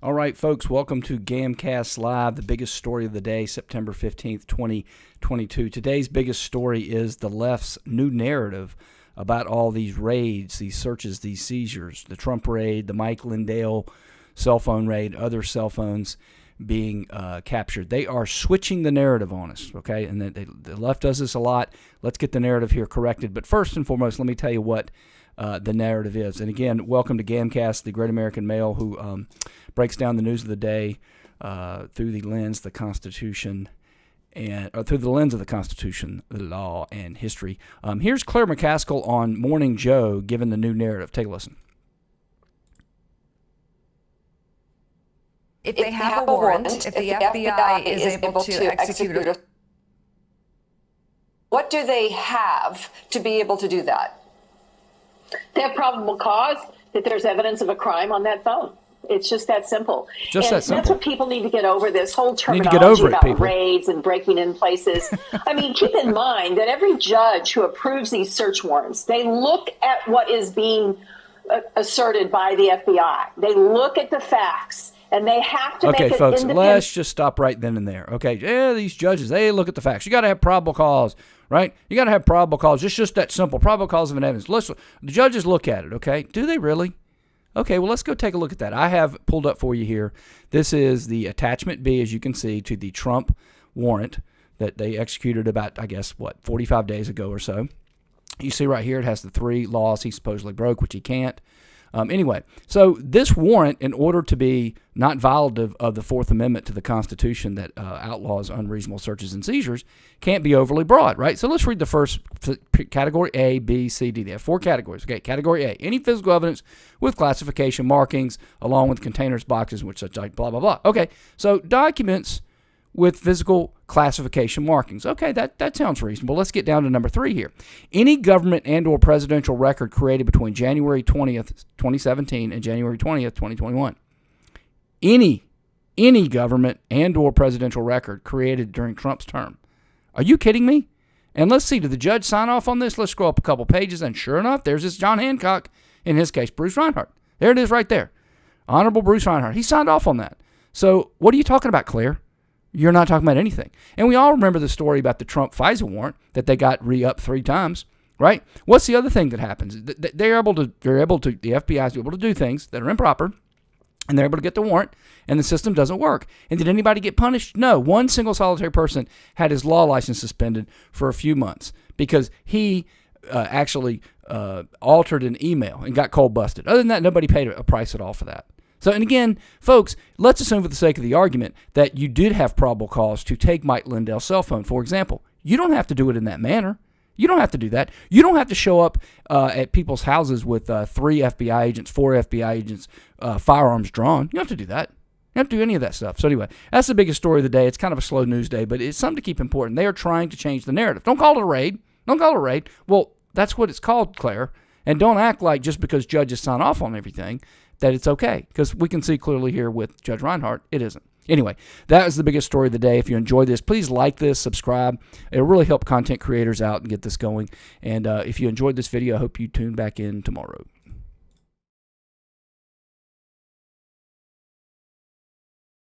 All right, folks, welcome to GAMcast Live, the biggest story of the day, September 15th, 2022. Today's biggest story is the left's new narrative about all these raids, these searches, these seizures, the Trump raid, the Mike Lindell cell phone raid, other cell phones being captured. They are switching the narrative on us, okay? And the left does this a lot. Let's get the narrative here corrected. But first and foremost, let me tell you what the narrative is. And again, welcome to GAMcast, the Great American Male who breaks down the news of the day through the lens of the Constitution through the lens of the Constitution, the law, and history. Here's Claire McCaskill on Morning Joe giving the new narrative. Take a listen. If they have a warrant, if the FBI is able to execute it, what do they have to be able to do that? They have probable cause that there's evidence of a crime on that phone. It's just that simple. That's what people need to get over, this whole terminology about raids and breaking in places. I mean, keep in mind that every judge who approves these search warrants, they look at what is being asserted by the FBI. They look at the facts. And they have to make it independent. Okay, folks, let's just stop right then and there. Okay, yeah, these judges, they look at the facts. You got to have probable cause, right? You got to have probable cause. It's just that simple. Probable cause of an evidence. The judges look at it, okay? Do they really? Okay, well, let's go take a look at that. I have pulled up for you here. This is the attachment B, as you can see, to the Trump warrant that they executed about, I guess, 45 days ago or so. You see right here, it has the 3 laws he supposedly broke, which he can't. Anyway, so this warrant, in order to be not violative of the Fourth Amendment to the Constitution that outlaws unreasonable searches and seizures, can't be overly broad, right? So let's read the first category A, B, C, D. They have 4 categories. Okay, category A, any physical evidence with classification markings along with containers, boxes, which such like blah, blah, blah. Okay, so documents with physical classification markings. Okay, that sounds reasonable. Let's get down to number 3 here. Any government and or presidential record created between January 20th, 2017 and January 20th, 2021. Any government and or presidential record created during Trump's term. Are you kidding me? And let's see, did the judge sign off on this? Let's scroll up a couple pages, and sure enough, there's this John Hancock, in his case, Bruce Reinhardt. There it is right there. Honorable Bruce Reinhardt. He signed off on that. So what are you talking about, Claire? You're not talking about anything. And we all remember the story about the Trump FISA warrant that they got re-upped 3 times, right? What's the other thing that happens? The FBI is able to do things that are improper, and they're able to get the warrant, and the system doesn't work. And did anybody get punished? No. One single solitary person had his law license suspended for a few months because he actually altered an email and got cold busted. Other than that, nobody paid a price at all for that. So, and again, folks, let's assume for the sake of the argument that you did have probable cause to take Mike Lindell's cell phone, for example. You don't have to do it in that manner. You don't have to do that. You don't have to show up at people's houses with 3 FBI agents, 4 FBI agents, firearms drawn. You don't have to do that. You don't have to do any of that stuff. So anyway, that's the biggest story of the day. It's kind of a slow news day, but it's something to keep important. They are trying to change the narrative. Don't call it a raid. Don't call it a raid. Well, that's what it's called, Claire. And don't act like just because judges sign off on everything that it's okay, because we can see clearly here with Judge Reinhardt, it isn't. Anyway, that is the biggest story of the day. If you enjoyed this, please like this, subscribe. It'll really help content creators out and get this going. And if you enjoyed this video, I hope you tune back in tomorrow.